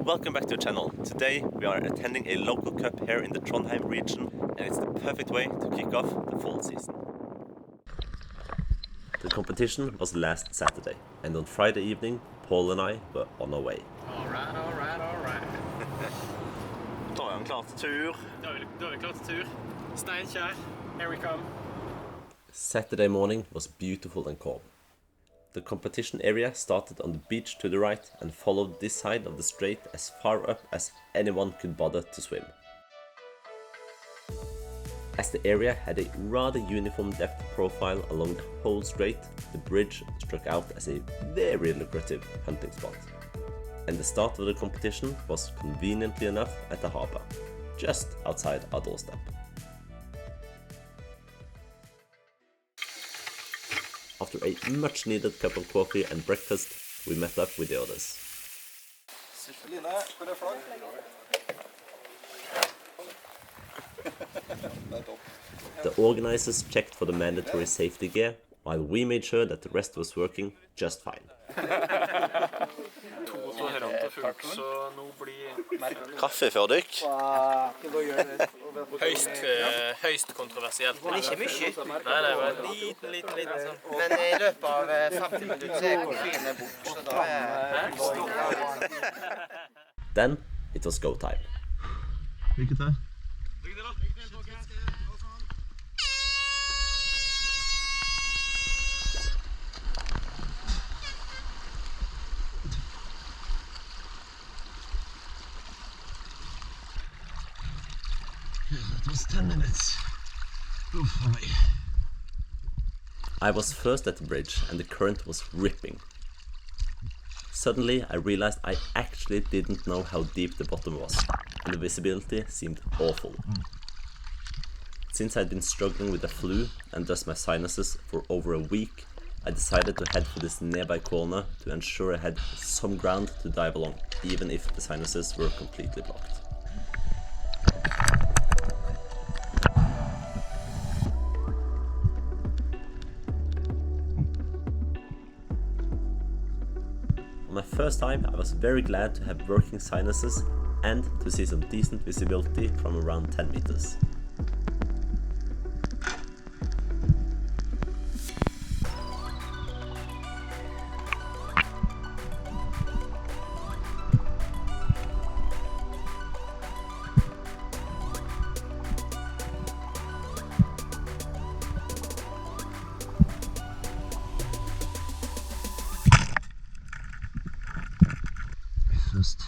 Welcome back to the channel. Today we are attending a local cup here in the Trondheim region, and it's the perfect way to kick off the fall season. The competition was last Saturday, and on Friday evening Paul and I were on our way. Alright. Da er vi klar til tur. Da er vi klar til tur. Steinkjer, here we come. Saturday morning was beautiful and calm. The competition area started on the beach to the right and followed this side of the strait as far up as anyone could bother to swim. As the area had a rather uniform depth profile along the whole strait, the bridge struck out as a very lucrative hunting spot. And the start of the competition was conveniently enough at the harbour, just outside our doorstep. After a much needed cup of coffee and breakfast, we met up with the others. The organizers checked for the mandatory safety gear, while we made sure that the rest was working just fine. Kaffe før dykk. Høyst kontroversielt. Men ikke mye. Nei, bare liten. Men i løpet av 50 minutter så er koffeinen bort, så da Then it was go time. Lykke til. That was 10 minutes. Oof, away. I was first at the bridge and the current was ripping. Suddenly I realized I actually didn't know how deep the bottom was, and the visibility seemed awful. Since I'd been struggling with the flu and thus my sinuses for over a week, I decided to head for this nearby corner to ensure I had some ground to dive along, even if the sinuses were completely blocked. On my first time, I was very glad to have working sinuses and to see some decent visibility from around 10 meters. First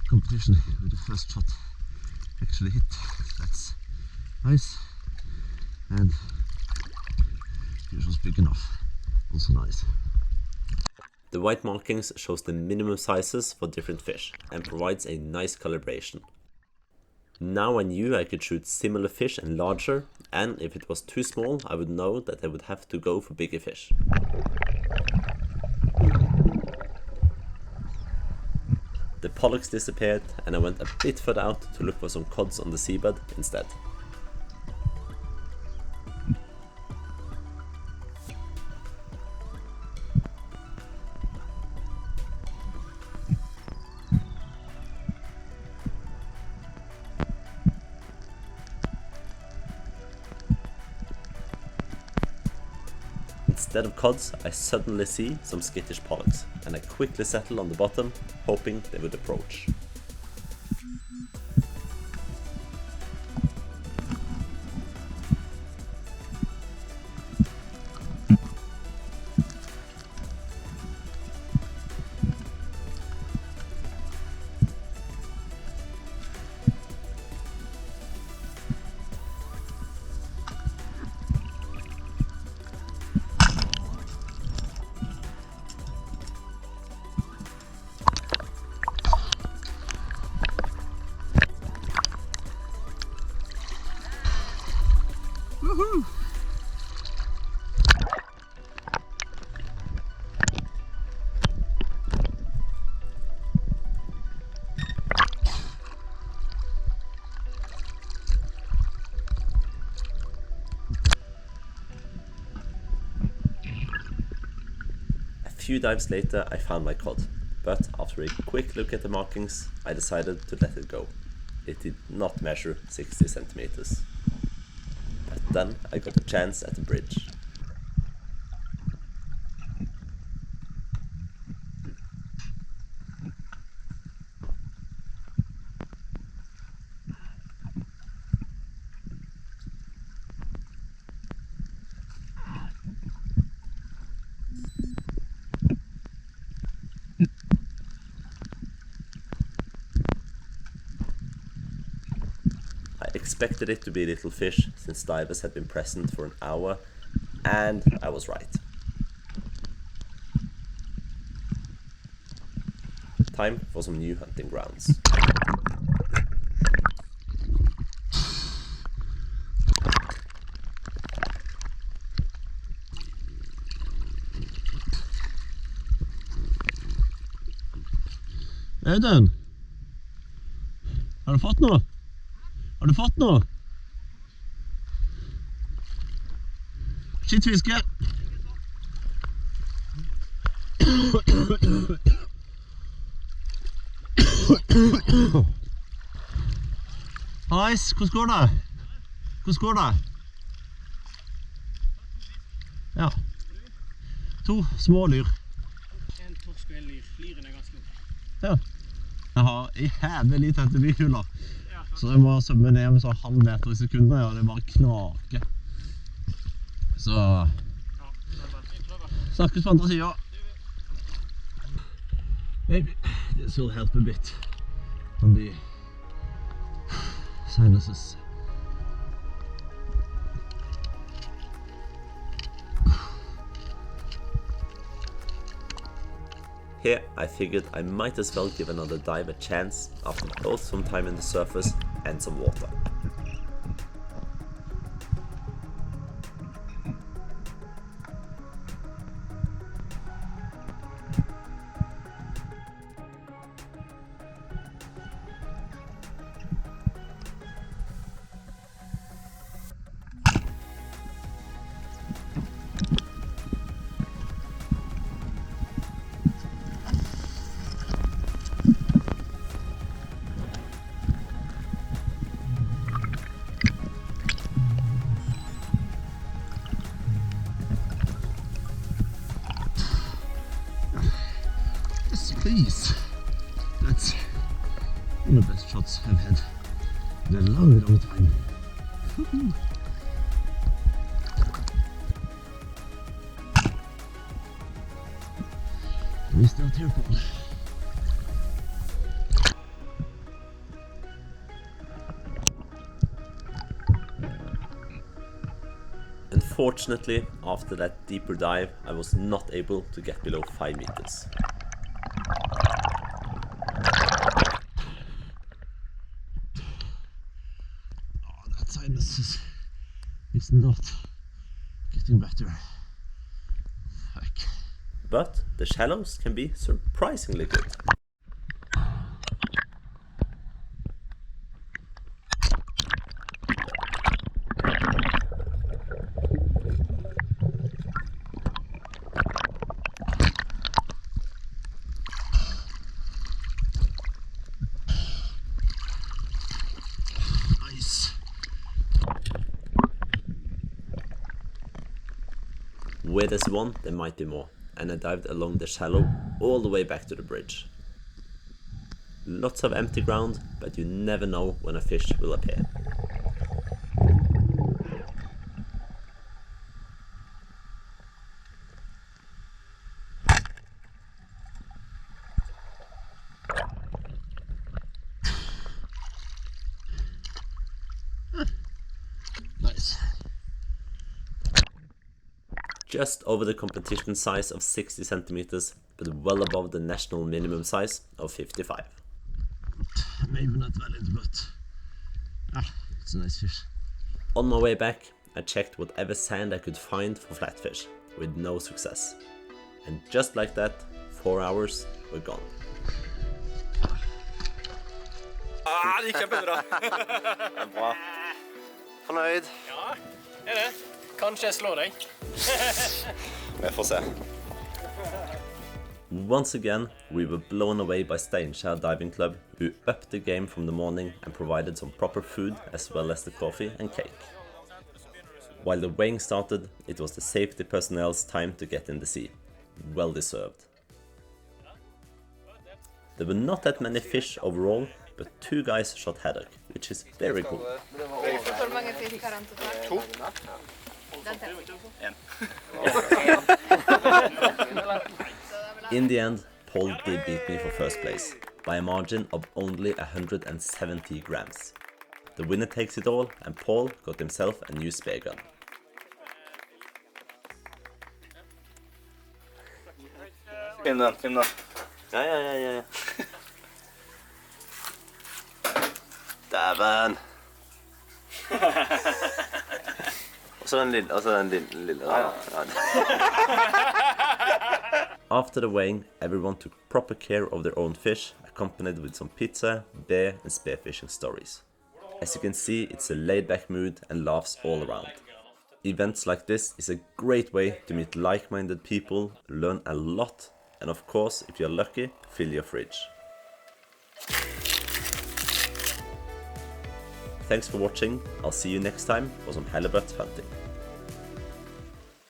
competition with the first shot actually hit. That's nice, and yours was big enough, also nice. The white markings shows the minimum sizes for different fish and provides a nice calibration. Now I knew I could shoot similar fish and larger, and if it was too small I would know that I would have to go for bigger fish. The pollux disappeared and I went a bit further out to look for some cods on the seabed instead. Instead of cods, I suddenly see some skittish pollux, and I quickly settle on the bottom, hoping they would approach. Woohoo! A few dives later I found my cod, but after a quick look at the markings, I decided to let it go. It did not measure 60 centimeters. But then I got a chance at the bridge. I expected it to be a little fish since divers had been present for an hour, and I was right. Time for some new hunting grounds. Audun, har du fått noe? Har du fått noe? Skittfiske. Hallais, hvordan går det? Hvordan går det? Ja. 2 små lyr. En torsk og en lyr. Lyren ganske god. Ja. Jeg har i hevelig tette byhuler. Så jeg må svømme ned med sånn halv meter i sekundet, og det bare knaker. Så... Snakkes på andre siden. Maybe this will help a bit on the sinuses. Here I figured I might as well give another dive a chance after both some time in the surface and some water. Please. That's one of the best shots I've had in a long, long time. Missed out here, Paul. Unfortunately, after that deeper dive, I was not able to get below 5 meters. Sinus is not getting better. Fuck. But the shallows can be surprisingly good. Where there's one, there might be more, and I dived along the shallow all the way back to the bridge. Lots of empty ground, but you never know when a fish will appear. Nice. Just over the competition size of 60 centimeters, but well above the national minimum size of 55. Maybe not valid, but it's a nice fish. On my way back, I checked whatever sand I could find for flatfish, with no success. And just like that, 4 hours were gone. Det gikk kjempebra. Det er bra. Fornøyd? Ja, det. Kanskje jeg slår deg. Vi får se. Once again, we were blown away by Steinkjer Diving Club, who upped the game from the morning and provided some proper food as well as the coffee and cake. While the weighing started, it was the safety personnel's time to get in the sea. Well deserved. There were not that many fish overall, but 2 guys shot haddock, which is very cool. Hvor mange fisk har han totalt? 2. In the end, Paul did beat me for first place, by a margin of only 170 grams. The winner takes it all, and Paul got himself a new spear gun. Finn den. Ja. Dæven! Og så den lille. After the weighing, everyone took proper care of their own fish, accompanied with some pizza, beer and spearfishing stories. As you can see, it's a laid-back mood and laughs all around. Events like this is a great way to meet like-minded people, learn a lot, and of course, if you're lucky, fill your fridge. Thanks for watching. I'll see you next time for some halibut hunting.